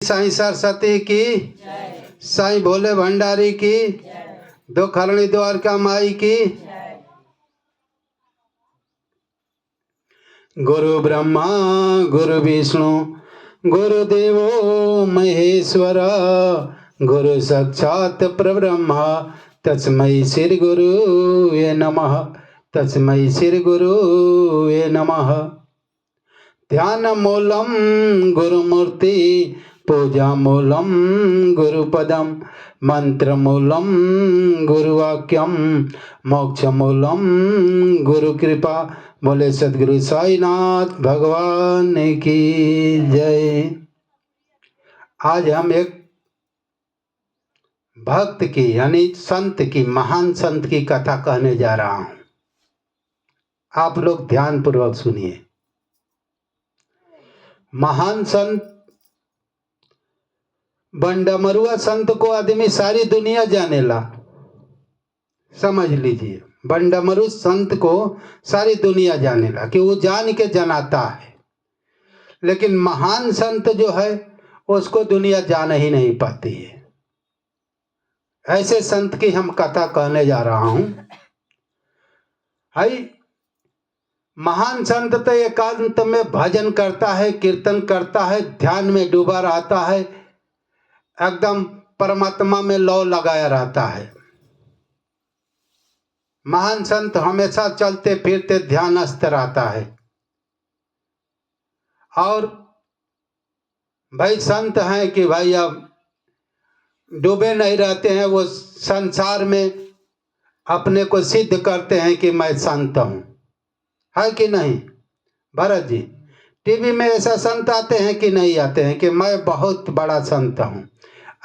साईं सरस्वती की, साईं भोले भंडारी की, दो खरणी द्वारका माई की। गुरु ब्रह्मा गुरु विष्णु गुरुदेवो महेश्वर, गुरु साक्षात परब्रह्म तस्मै श्री गुरुवे नमः, तस्मै श्री गुरुवे नमः। ध्यान मूलम गुरुमूर्ति, पूजा मूलम गुरुपदम, मंत्र मूलम गुरुवाक्यम, मोक्ष मूलम गुरु कृपा। बोले सद्गुरु साईनाथ भगवान की जय। आज हम एक भक्त की यानी संत की, महान संत की कथा कहने जा रहा हूं। आप लोग ध्यान पूर्वक सुनिए। महान संत बंडामरुआ संत को आदमी सारी दुनिया जानेला, समझ लीजिए। बंडामरु संत को सारी दुनिया जानेला कि वो जान के जनाता है, लेकिन महान संत जो है उसको दुनिया जान ही नहीं पाती है। ऐसे संत की हम कथा कहने जा रहा हूं। हाई महान संत तो एकांत में भजन करता है, कीर्तन करता है, ध्यान में डूबा रहता है, एकदम परमात्मा में लौ लगाया रहता है। महान संत हमेशा चलते फिरते ध्यानस्थ रहता है। और भाई संत हैं कि भाई अब डूबे नहीं रहते हैं, वो संसार में अपने को सिद्ध करते हैं कि मैं संत हूं, है कि नहीं भरत जी? टीवी में ऐसा संत आते हैं कि नहीं आते हैं कि मैं बहुत बड़ा संत हूं?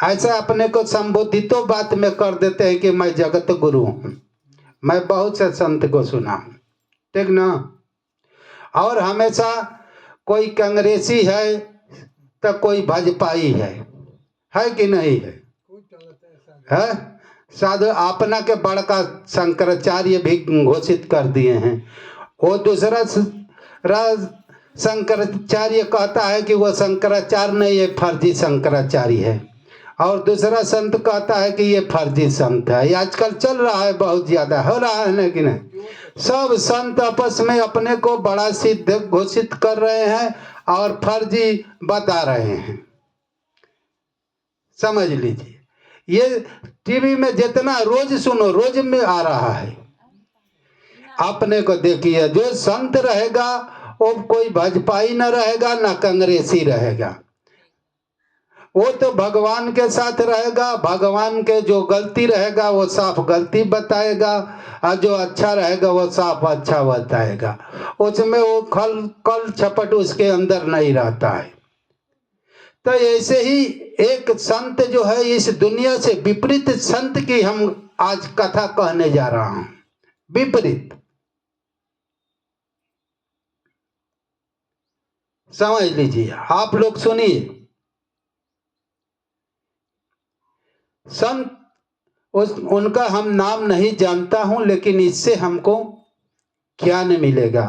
ऐसा अपने को संबोधितो बात में कर देते हैं कि मैं जगत गुरु हूं। मैं बहुत से संत को सुना हूं, ठीक ना? और हमेशा कोई कांग्रेसी है तो कोई भाजपाई है कि नहीं है? साधु अपना के बड़का शंकराचार्य भी घोषित कर दिए हैं। वो दूसरा शंकराचार्य कहता है कि वो शंकराचार्य नहीं, ये फर्जी शंकराचार्य है। और दूसरा संत कहता है कि ये फर्जी संत है। ये आजकल चल रहा है, बहुत ज्यादा हो रहा है ना कि नहीं? सब संत आपस में अपने को बड़ा सिद्ध घोषित कर रहे हैं और फर्जी बता रहे हैं, समझ लीजिए। ये टीवी में जितना रोज सुनो, रोज में आ रहा है। अपने को देखिए, जो संत रहेगा वो कोई भाजपाई न रहेगा ना कांग्रेसी रहेगा। वो तो भगवान के साथ रहेगा, भगवान के जो गलती रहेगा वो साफ गलती बताएगा, और जो अच्छा रहेगा वो साफ अच्छा बताएगा। उसमें वो कल छपट उसके अंदर नहीं रहता है। तो ऐसे ही एक संत जो है, इस दुनिया से विपरीत संत की हम आज कथा कहने जा रहा हूं। विपरीत, समझ लीजिए। आप लोग सुनिए। संत उनका हम नाम नहीं जानता हूं, लेकिन इससे हमको ज्ञान मिलेगा।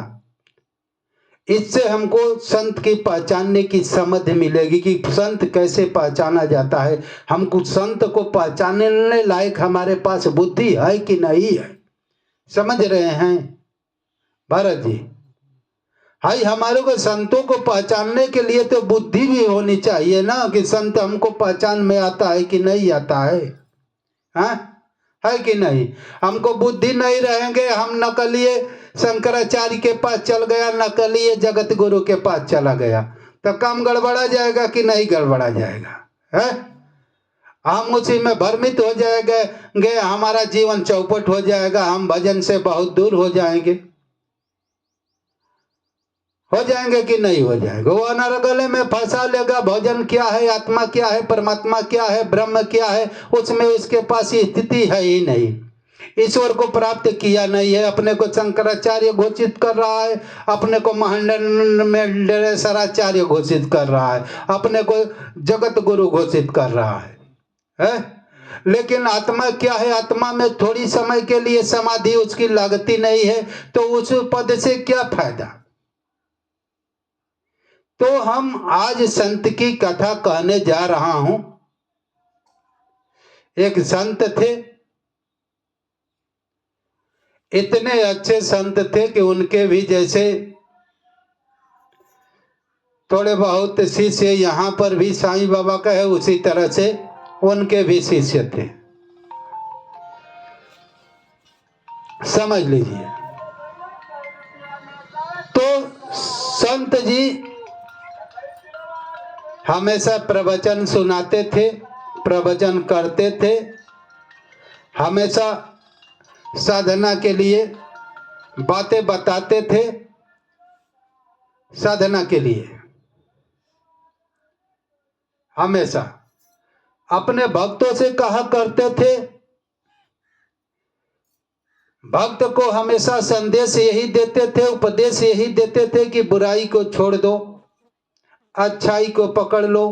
इससे हमको संत की पहचानने की समझ मिलेगी कि संत कैसे पहचाना जाता है। हमको संत को पहचानने लायक हमारे पास बुद्धि है कि नहीं है, समझ रहे हैं भरत जी? हाई हमारे को संतों को पहचानने के लिए तो बुद्धि भी होनी चाहिए ना, कि संत हमको पहचान में आता है कि नहीं आता है, है कि नहीं? हमको बुद्धि नहीं रहेंगे, हम नकलिए शंकराचार्य के पास चल गया, नकलिए जगत गुरु के पास चला गया, तो काम गड़बड़ा जाएगा कि नहीं गड़बड़ा जाएगा? है हम उसी में भ्रमित हो जाएंगे, हमारा जीवन चौपट हो जाएगा, हम भजन से बहुत दूर हो जाएंगे कि नहीं हो जाएगा? वो अनार गले में फंसा लेगा। भजन क्या है, आत्मा क्या है, परमात्मा क्या है, ब्रह्म क्या है, उसमें उसके पास स्थिति है ही नहीं। ईश्वर को प्राप्त किया नहीं है। अपने को शंकराचार्य घोषित कर रहा है, अपने को मंडलेश्वराचार्य घोषित कर रहा है, अपने को जगत गुरु घोषित कर रहा है? लेकिन आत्मा क्या है? आत्मा में थोड़ी समय के लिए समाधि उसकी लगती नहीं है, तो उस पद से क्या फायदा? तो हम आज संत की कथा कहने जा रहा हूं। एक संत थे, इतने अच्छे संत थे कि उनके भी जैसे थोड़े बहुत शिष्य यहाँ पर भी साईं बाबा का है, उसी तरह से उनके भी शिष्य थे। समझ लीजिए। तो संत जी हमेशा प्रवचन सुनाते थे, प्रवचन करते थे, हमेशा साधना के लिए बातें बताते थे, साधना के लिए हमेशा अपने भक्तों से कहा करते थे। भक्त को हमेशा संदेश यही देते थे, उपदेश यही देते थे कि बुराई को छोड़ दो, अच्छाई को पकड़ लो,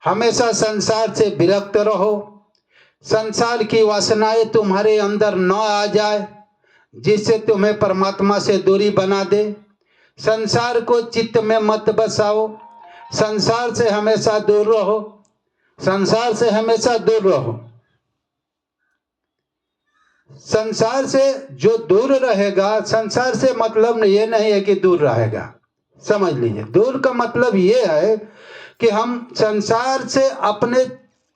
हमेशा संसार से विरक्त रहो, संसार की वासनाएं तुम्हारे अंदर न आ जाए जिससे तुम्हें परमात्मा से दूरी बना दे। संसार को चित्त में मत बसाओ, संसार से हमेशा दूर रहो, संसार से हमेशा दूर रहो। संसार से जो दूर रहेगा, संसार से मतलब ये नहीं है कि दूर रहेगा, समझ लीजिए। दूर का मतलब ये है कि हम संसार से अपने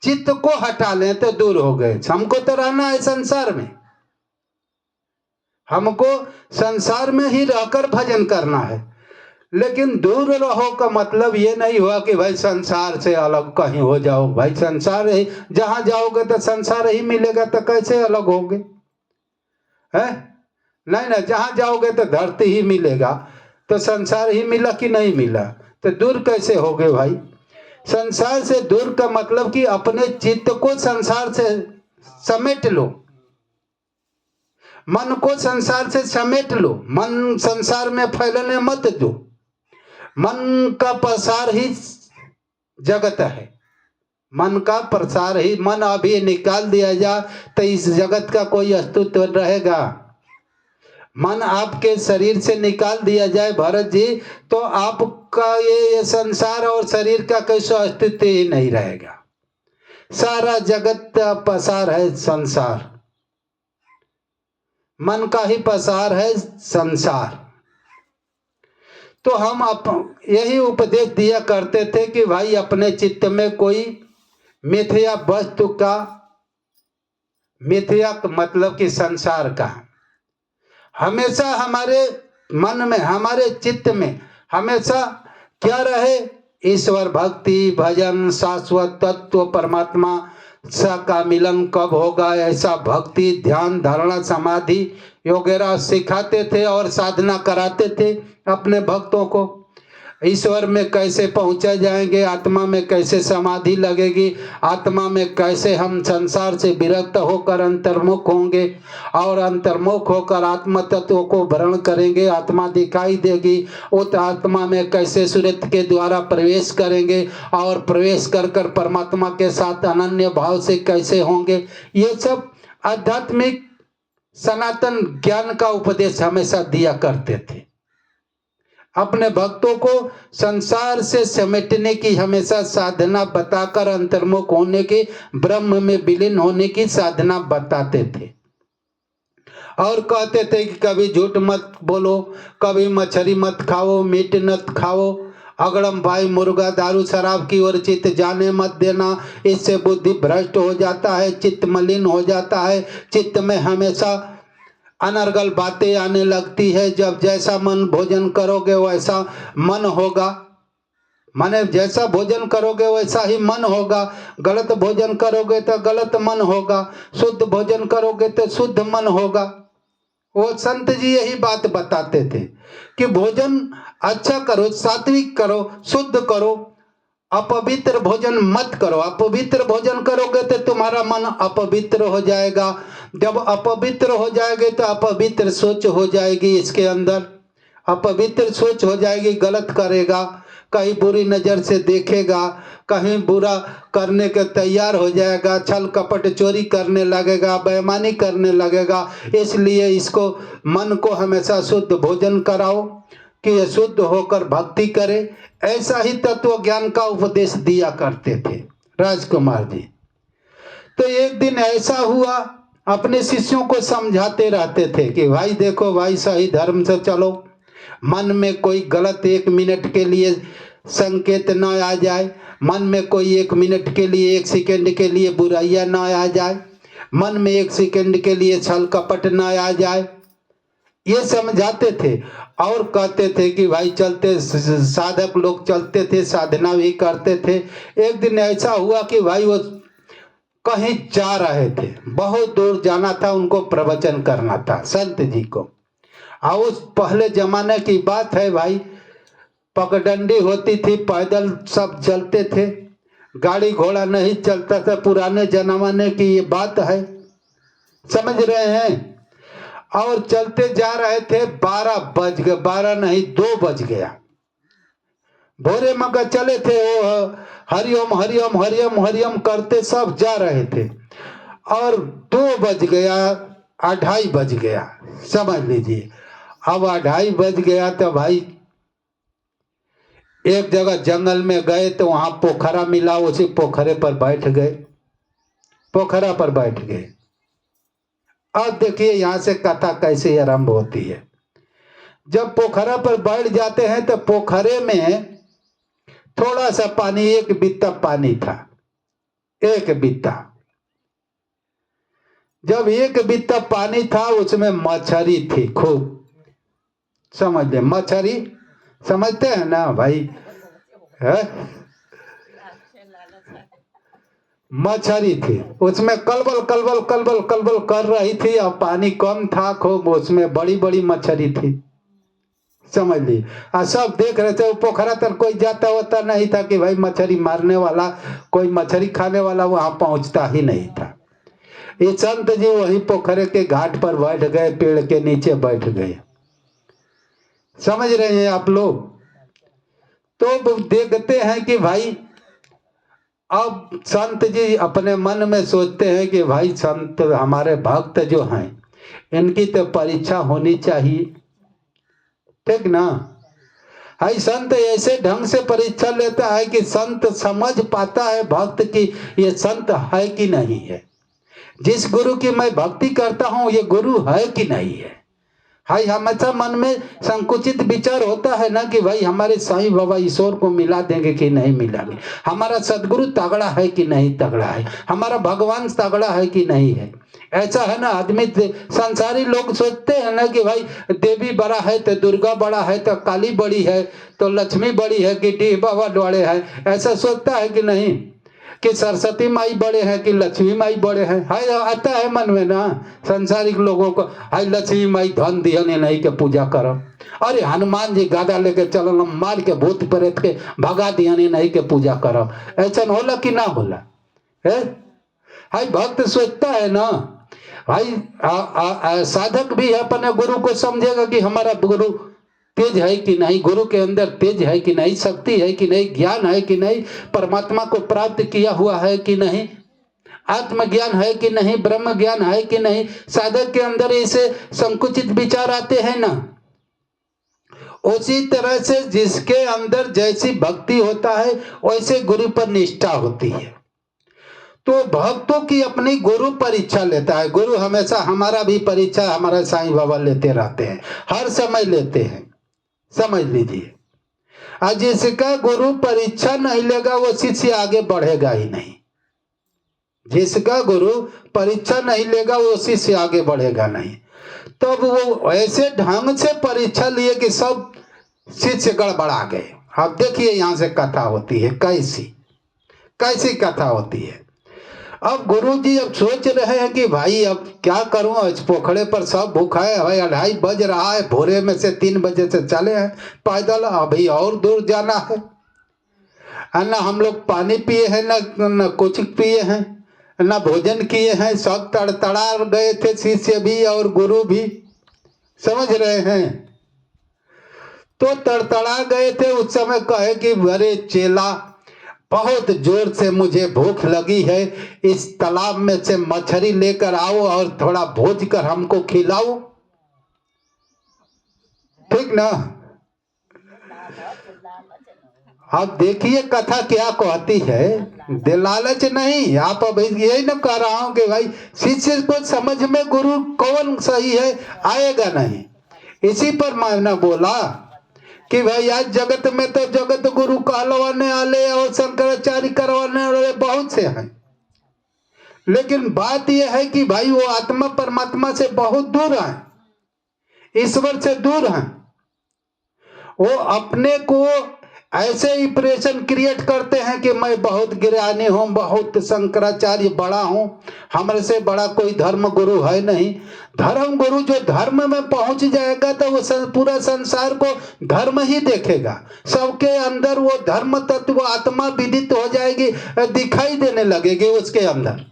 चित्त को हटा लें तो दूर हो गए। हमको तो रहना है संसार में, हमको संसार में ही रहकर भजन करना है। लेकिन दूर रहो का मतलब ये नहीं हुआ कि भाई संसार से अलग कहीं हो जाओ। भाई संसार ही, जहां जाओगे तो संसार ही मिलेगा, तो कैसे अलग होगे? है नहीं ना, जहां जाओगे तो धरती ही मिलेगा, तो संसार ही मिला कि नहीं मिला, तो दूर कैसे होगे भाई? संसार से दूर का मतलब कि अपने चित्त को संसार से समेट लो, मन को संसार से समेट लो, मन संसार में फैलने मत दो। मन का प्रसार ही जगत है, मन का प्रसार ही। मन अभी निकाल दिया जाए तो इस जगत का कोई अस्तित्व रहेगा। मन आपके शरीर से निकाल दिया जाए भरत जी, तो आपका ये संसार और शरीर का कैसा अस्तित्व ही नहीं रहेगा। सारा जगत का प्रसार है संसार, मन का ही प्रसार है संसार। तो हम यही उपदेश दिया करते थे कि भाई अपने चित्त में कोई मिथ्या वस्तु का, मिथ्या मतलब कि संसार का, हमेशा हमारे मन में, हमारे चित्त में हमेशा क्या रहे? ईश्वर भक्ति, भजन, शाश्वत तत्व परमात्मा सा का मिलन कब होगा, ऐसा भक्ति, ध्यान, धारणा, समाधि वगैरह सिखाते थे और साधना कराते थे अपने भक्तों को। ईश्वर में कैसे पहुंचा जाएंगे, आत्मा में कैसे समाधि लगेगी, आत्मा में कैसे हम संसार से विरक्त होकर अंतर्मुख होंगे और अंतर्मुख होकर आत्म तत्व को भरण करेंगे, आत्मा दिखाई देगी। उस आत्मा में कैसे सूरत के द्वारा प्रवेश करेंगे और प्रवेश कर कर परमात्मा के साथ अनन्य भाव से कैसे होंगे, ये सब आध्यात्मिक सनातन ज्ञान का उपदेश हमेशा दिया करते थे। अपने भक्तों को संसार से समेटने की हमेशा साधना बताकर अंतर्मुख होने की, ब्रह्म में विलीन होने की साधना बताते थे। और कहते थे कि कभी झूठ मत बोलो, कभी मछली मत खाओ, मीट मत खाओ, अगड़म भाई मुर्गा, दारू, शराब की ओर चित्त जाने मत देना, इससे बुद्धि भ्रष्ट हो जाता है, चित्त मलिन हो जाता है, चित्त में हमेशा अनर्गल बातें आने लगती है। जब जैसा मन भोजन करोगे वैसा मन होगा, माने जैसा भोजन करोगे वैसा ही मन होगा। गलत भोजन करोगे तो गलत मन होगा, शुद्ध भोजन करोगे तो शुद्ध मन होगा। वो संत जी यही बात बताते थे कि भोजन अच्छा करो, सात्विक करो, शुद्ध करो, अपवित्र भोजन मत करो। अपवित्र भोजन करोगे तो तुम्हारा मन अपवित्र हो जाएगा। जब अपवित्र हो जाएगे तो अपवित्र सोच हो जाएगी, इसके अंदर अपवित्र सोच हो जाएगी, गलत करेगा, कहीं बुरी नज़र से देखेगा, कहीं बुरा करने के तैयार हो जाएगा, छल कपट चोरी करने लगेगा, बेईमानी करने लगेगा। इसलिए इसको, मन को हमेशा शुद्ध भोजन कराओ, कि अशुद्ध होकर भक्ति करे। ऐसा ही तत्व ज्ञान का उपदेश दिया करते थे राजकुमार जी। तो एक दिन ऐसा हुआ, अपने शिष्यों को समझाते रहते थे कि भाई देखो भाई, सही धर्म से चलो, मन में कोई गलत 1 मिनट के लिए संकेत न आ जाए, मन में कोई 1 मिनट के लिए 1 सेकंड के लिए बुराइयां न आ जाए, मन में 1 सेकंड के लिए छल कपट न आ जाए, ये समझाते थे। और कहते थे कि भाई चलते, साधक लोग चलते थे, साधना भी करते थे। एक दिन ऐसा हुआ कि भाई वो कहीं जा रहे थे, बहुत दूर जाना था, उनको प्रवचन करना था संत जी को। और उस पहले जमाने की बात है भाई, पगडंडी होती थी, पैदल सब चलते थे, गाड़ी घोड़ा नहीं चलता था, पुराने जमाने की ये बात है, समझ रहे हैं। और चलते जा रहे थे, 12 बज गए, 12 नहीं 2 बज गया, भोरे मगर चले थे, वो हरिओम हरिओम हरिओम हरिओम करते सब जा रहे थे, और 2 बज गया, 2:30 बज गया, समझ लीजिए। अब 2:30 बज गया तो भाई एक जगह जंगल में गए तो वहां पोखरा मिला, उसी पोखरे पर बैठ गए, पोखरा पर बैठ गए। अब देखिए यहाँ से कथा कैसे आरंभ होती है। जब पोखरा पर बैठ जाते हैं तो पोखरे में थोड़ा सा पानी, 1 बित्ता पानी था, 1 बित्ता। जब 1 बित्ता पानी था, उसमें मछली थी खूब, समझ ले, मछली समझते हैं ना भाई, है? मछली थी, उसमें कलबल कलबल कलबल कलबल कर रही थी, और पानी कम था खूब, उसमें बड़ी बड़ी मछली थी, समझ ली। और सब देख रहे थे। वो पोखरा तक कोई जाता होता नहीं था कि भाई मछली मारने वाला, कोई मछली खाने वाला वहां पहुंचता ही नहीं था। ये संत जी वही पोखरे के घाट पर बैठ गए, पेड़ के नीचे बैठ गए, समझ रहे हैं आप लोग। तो देखते हैं कि भाई अब संत जी अपने मन में सोचते हैं कि भाई संत हमारे भक्त जो हैं, इनकी तो परीक्षा होनी चाहिए, ठीक ना। हाई संत ऐसे ढंग से परीक्षा लेता है कि संत समझ पाता है भक्त की ये संत है कि नहीं है, जिस गुरु की मैं भक्ति करता हूं ये गुरु है कि नहीं है। हाई हमेशा मन में संकुचित विचार होता है ना कि भाई हमारे साईं बाबा ईश्वर को मिला देंगे कि नहीं मिलाएंगे, हमारा सदगुरु तगड़ा है कि नहीं तगड़ा है, हमारा भगवान तगड़ा है कि नहीं है। ऐसा है ना, आदमी संसारी लोग सोचते हैं ना कि भाई देवी बड़ा है तो दुर्गा बड़ा है, तो काली बड़ी है, तो लक्ष्मी बड़ी है, कि डी बाबा बड़े हैं, ऐसा सोचता है कि नहीं, कि सरस्वती माई बड़े हैं कि लक्ष्मी माई बड़े हैं। हाय आता है मन में ना संसारिक लोगों को, हाय लक्ष्मी माई धन दिहने नहीं के पूजा करो, अरे हनुमान जी गादा लेके चलो, मार के भूत प्रेत के भगा दिहने नहीं के पूजा करो। ऐसा होला कि ना होला है। हाय भक्त सोचता है ना भाई, साधक भी अपने गुरु को समझेगा कि हमारा गुरु तेज है कि नहीं, गुरु के अंदर तेज है कि नहीं, शक्ति है कि नहीं, ज्ञान है कि नहीं, परमात्मा को प्राप्त किया हुआ है कि नहीं, आत्मज्ञान है कि नहीं, ब्रह्म ज्ञान है कि नहीं। साधक के अंदर ऐसे संकुचित विचार आते हैं ना। उसी तरह से जिसके अंदर जैसी भक्ति होता है वैसे गुरु पर निष्ठा होती है। तो भक्तों की अपनी गुरु परीक्षा लेता है। गुरु हमेशा हमारा भी परीक्षा हमारा साईं बाबा लेते रहते हैं, हर समय लेते हैं, समझ लीजिए। आज जिसका गुरु परीक्षा नहीं लेगा वो शिष्य आगे बढ़ेगा ही नहीं, जिसका गुरु परीक्षा नहीं लेगा वो शिष्य आगे बढ़ेगा नहीं। तब तो वो ऐसे ढंग से परीक्षा लिए कि सब शिष्य गड़बड़ा गए। अब देखिए यहां से कथा होती है, कैसी कैसी कथा होती है। अब गुरुजी अब सोच रहे हैं कि भाई अब क्या करूं, इस पोखरे पर सब भूखा है, भाई 2:30 बज रहा है, भोरे में से 3 बजे से चले हैं पैदल, अभी और दूर जाना है, ना हम लोग पानी पिए हैं, ना कुछ पिए हैं, ना भोजन किए हैं, सब तड़तड़ा गए थे, शिष्य भी और गुरु भी, समझ रहे हैं। तो तड़तड़ा गए थे। उस समय कहे कि अरे चेला बहुत जोर से मुझे भूख लगी है, इस तालाब में से मछली लेकर आओ और थोड़ा भोज कर हमको खिलाओ, ठीक ना। अब देखिए कथा क्या कहती है, लालच नहीं। आप अब यही न कह रहा हूं कि भाई शिष्य को समझ में गुरु कौन सही है आएगा नहीं। इसी पर मैंने बोला कि भाई आज जगत में तो जगत गुरु कहलवाने वाले और शंकराचार्य करवाने वाले बहुत से हैं, लेकिन बात यह है कि भाई वो आत्मा परमात्मा से बहुत दूर है, ईश्वर से दूर है। वो अपने को ऐसे इंप्रेशन क्रिएट करते हैं कि मैं बहुत ज्ञानी हूँ, बहुत शंकराचार्य बड़ा हूँ, हमारे से बड़ा कोई धर्म गुरु है नहीं। धर्म गुरु जो धर्म में पहुंच जाएगा तो वो पूरा संसार को धर्म ही देखेगा, सबके अंदर वो धर्म तत्व आत्मा विदित हो जाएगी, दिखाई देने लगेगी उसके अंदर।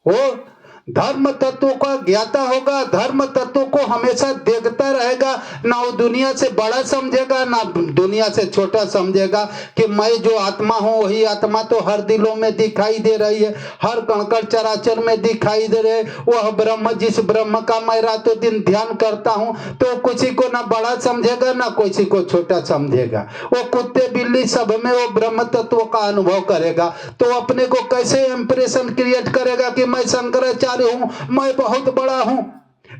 वो धर्म तत्व का ज्ञाता होगा, धर्म तत्व को हमेशा देखता रहेगा, ना वो दुनिया से बड़ा समझेगा ना दुनिया से छोटा समझेगा कि मैं जो आत्मा हूँ वही आत्मा तो हर दिलों में दिखाई दे रही है, हर कणकण चराचर में दिखाई दे रहे। वह ब्रह्म, जिस ब्रह्म का मैं रातों दिन ध्यान करता हूँ, तो किसी को ना बड़ा समझेगा ना किसी को छोटा समझेगा। वो कुत्ते बिल्ली सब में वो ब्रह्म तत्व का अनुभव करेगा, तो अपने को कैसे इंप्रेशन क्रिएट करेगा कि मैं शंकराचार्य हूं, मैं बहुत बड़ा हूं,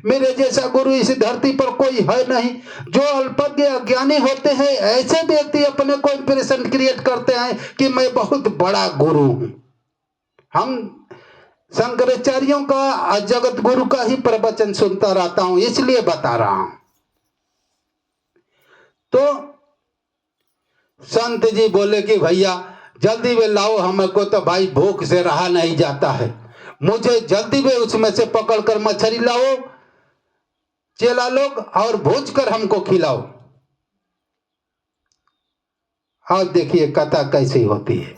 मेरे जैसा गुरु इस धरती पर कोई है नहीं। जो अल्पज्ञ अज्ञानी होते हैं ऐसे व्यक्ति अपने को इंप्रेशन क्रिएट करते हैं कि मैं बहुत बड़ा गुरु हूं। हम शंकराचार्यों का, जगत गुरु का ही प्रवचन सुनता रहता हूं, इसलिए बता रहा हूं। तो संत जी बोले कि भैया जल्दी वे लाओ, हमको तो भाई भूख से रहा नहीं जाता है, मुझे जल्दी वे उसमें से पकड़कर मछली लाओ चेला लोग, और भूज कर हमको खिलाओ। और देखिए कथा कैसी होती है,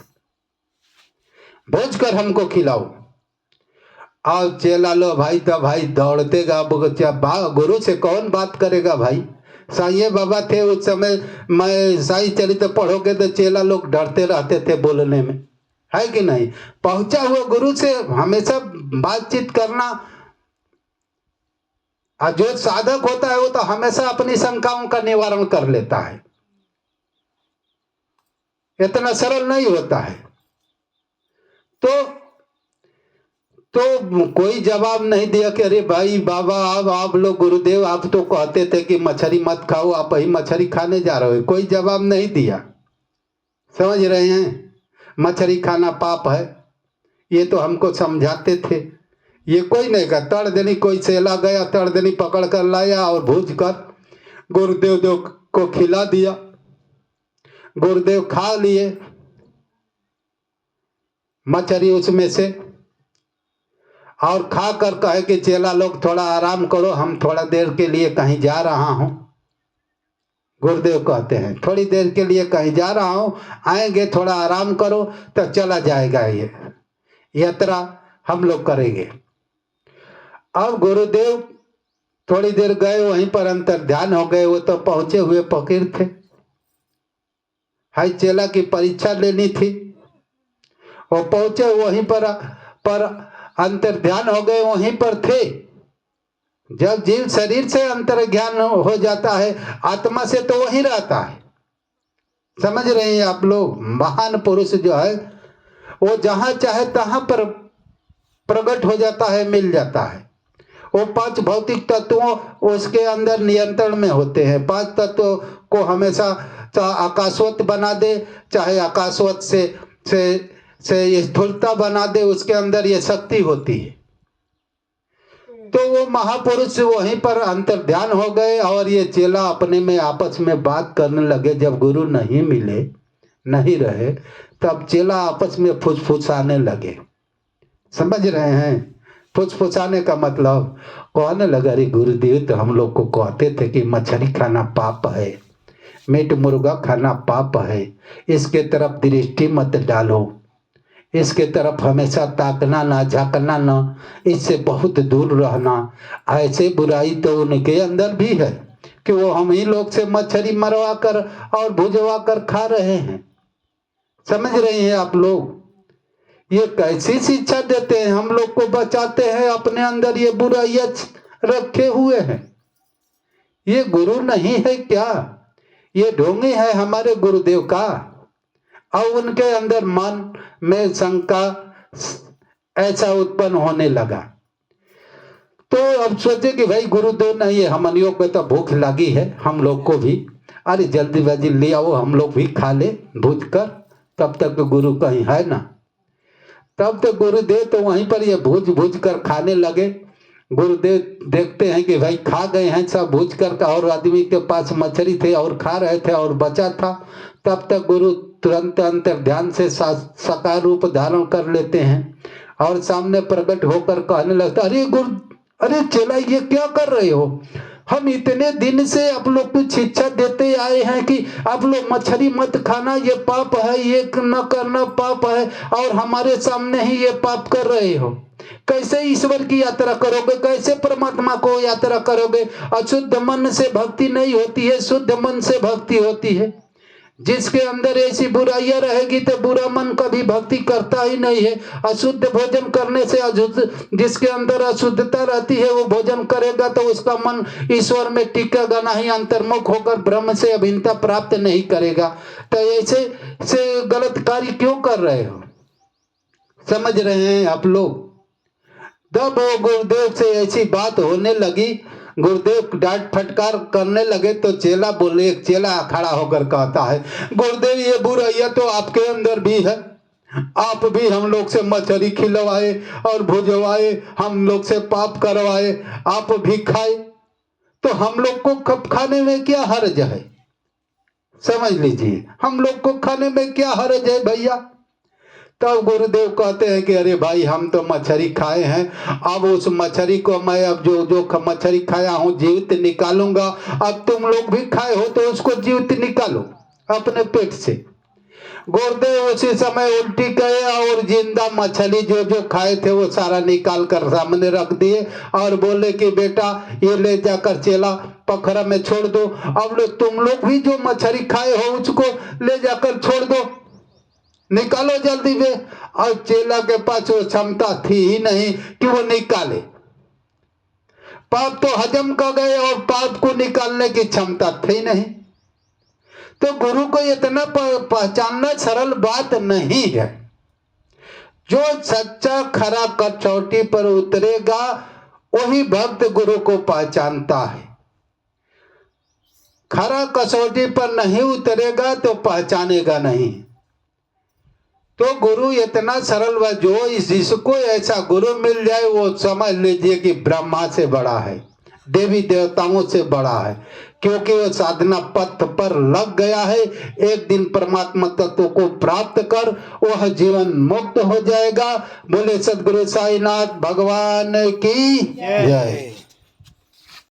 भूज कर हमको खिलाओ। और चेला लो भाई तो भाई दौड़ते गा, गुरु से कौन बात करेगा भाई। साईं बाबा थे उस समय, मैं साईं चरित्र पढ़ोगे तो चेला लोग डरते रहते थे बोलने में, है कि नहीं। पहुंचा हुआ गुरु से हमेशा बातचीत करना, और जो साधक होता है वो तो हमेशा अपनी शंकाओं का निवारण कर लेता है, इतना सरल नहीं होता है। तो कोई जवाब नहीं दिया कि अरे भाई बाबा अब आप लोग गुरुदेव आप तो कहते थे कि मछली मत खाओ, आप ही मछली खाने जा रहे हो। कोई जवाब नहीं दिया, समझ रहे हैं। मछली खाना पाप है ये तो हमको समझाते थे, ये कोई नहीं कहा। तड़ देनी कोई चेला गया, तड़ देनी पकड़ कर लाया और भूज कर गुरुदेव को खिला दिया। गुरुदेव खा लिए मछली उसमें से, और खा कर कहे कि चेला लोग थोड़ा आराम करो, हम थोड़ा देर के लिए कहीं जा रहा हूं। गुरुदेव कहते हैं थोड़ी देर के लिए कहीं जा रहा हूं, आएंगे, थोड़ा आराम करो तो चला जाएगा, ये यात्रा हम लोग करेंगे। अब गुरुदेव थोड़ी देर गए, वहीं पर अंतर ध्यान हो गए। वो तो पहुंचे हुए फकीर थे, हाई चेला की परीक्षा लेनी थी। वो पहुंचे वहीं पर अंतर ध्यान हो गए, वहीं पर थे। जब जीव शरीर से अंतर ज्ञान हो जाता है, आत्मा से तो वहीं रहता है। समझ रहे हैं आप लोग। महान पुरुष जो है वो जहां चाहे तहां पर प्रकट हो जाता है, मिल जाता है। वो पांच भौतिक तत्वों उसके अंदर नियंत्रण में होते हैं। पांच तत्वों को हमेशा चाहे आकाशवत बना दे, चाहे आकाशवत से स्थूलता बना दे, उसके अंदर ये शक्ति होती है। तो वो महापुरुष वहीं पर अंतर ध्यान हो गए, और ये चेला अपने में आपस में बात करने लगे। जब गुरु नहीं मिले, नहीं रहे, तब चेला आपस में फुसफुसाने लगे। समझ रहे हैं। फुसफुसाने का मतलब कहने लगा, अरे गुरुदेव तो हम लोग को कहते थे कि मछली खाना पाप है, मीट मुर्गा खाना पाप है, इसके तरफ दृष्टि मत डालो, इसके तरफ हमेशा ताकना ना, झांकना ना, इससे बहुत दूर रहना। ऐसे बुराई तो उनके अंदर भी है कि वो हम ही लोग से मछली मरवा कर और भुजवा कर खा रहे हैं। समझ रहे हैं आप लोग। ये कैसी शिक्षा देते हैं, हम लोग को बचाते हैं, अपने अंदर ये बुराइयां रखे हुए हैं। ये गुरु नहीं है क्या, ये ढोंगी है हमारे गुरुदेव का। और उनके अंदर मन में शंका ऐसा उत्पन्न होने लगा। तो अब सोचे कि भाई गुरुदेव नहीं है, हमनियों को तो भूख लगी है, हम लोग को भी, अरे जल्दी बाजी ले आओ, हम लोग भी खा ले भूज कर। तब तक तो गुरु कहीं है ना, तब तो गुरुदेव तो वहीं पर ये भूज भूज कर खाने लगे। गुरुदेव देखते हैं कि भाई खा गए हैं सब भूज कर, और आदमी के पास मछली थे और खा रहे थे और बचा था। तब तक गुरु तुरंत अंतर ध्यान से साकार रूप धारण कर लेते हैं और सामने प्रकट होकर कहने लगता, अरे गुरु, अरे चेला ये क्या कर रहे हो? हम इतने दिन से आप लोग को शिक्षा देते आए हैं कि आप लोग मछली मत खाना, ये पाप है, ये न करना पाप है, और हमारे सामने ही ये पाप कर रहे हो। कैसे ईश्वर की यात्रा करोगे? कैसे परमात्मा को यात्रा करोगे? अशुद्ध मन से भक्ति नहीं होती है, शुद्ध मन से भक्ति होती है। जिसके अंदर ऐसी बुराइयां रहेगी तो बुरा मन कभी भक्ति करता ही नहीं है। अशुद्ध भोजन करने से अशुद्ध, जिसके अंदर अशुद्धता रहती है वो भोजन करेगा तो उसका मन ईश्वर में टिकेगा नहीं, अंतर्मुख होकर ब्रह्म से अभिन्नता प्राप्त नहीं करेगा। तो ऐसे से गलत कार्य क्यों कर रहे हो? समझ रहे हैं आप लोग? जब वो गुरुदेव से ऐसी बात होने लगी, गुरुदेव डांट फटकार करने लगे, तो चेला बोले, एक चेला खड़ा होकर कहता है, गुरुदेव ये बुराइयां तो आपके अंदर भी है, आप भी हम लोग से मछली खिलवाए और भुजवाए, हम लोग से पाप करवाए, आप भी खाए, तो हम लोग को कब खाने में क्या हर्ज है? समझ लीजिए, हम लोग को खाने में क्या हर्ज है भैया? तब गुरुदेव कहते हैं कि अरे भाई हम तो मछली खाए हैं, अब उस मछली को मैं अब जो मछली खाया हूँ जीवित निकालूंगा, अब तुम लोग भी खाए हो तो उसको जीवित निकालो अपने पेट से। गुरुदेव उसी समय उल्टी गए और जिंदा मछली जो खाए थे वो सारा निकाल कर सामने रख दिए और बोले कि बेटा ये ले जाकर चेला पोखरा में छोड़ दो, अब तुम लोग भी जो मछली खाए हो उसको ले जाकर छोड़ दो, निकालो जल्दी में। और चेला के पास वो क्षमता थी ही नहीं कि वो निकाले, पाप तो हजम कर गए और पाप को निकालने की क्षमता थी नहीं। तो गुरु को इतना पहचानना सरल बात नहीं है। जो सच्चा खरा कसौटी पर उतरेगा वही भक्त गुरु को पहचानता है। खरा कसौटी पर नहीं उतरेगा तो पहचानेगा नहीं। तो गुरु इतना सरल व जो जिसको ऐसा गुरु मिल जाए वो समझ लीजिए कि ब्रह्मा से बड़ा है, देवी देवताओं से बड़ा है, क्योंकि वो साधना पथ पर लग गया है। एक दिन परमात्मा तत्व को प्राप्त कर वह जीवन मुक्त हो जाएगा। बोले सद्गुरु साईनाथ भगवान की जय।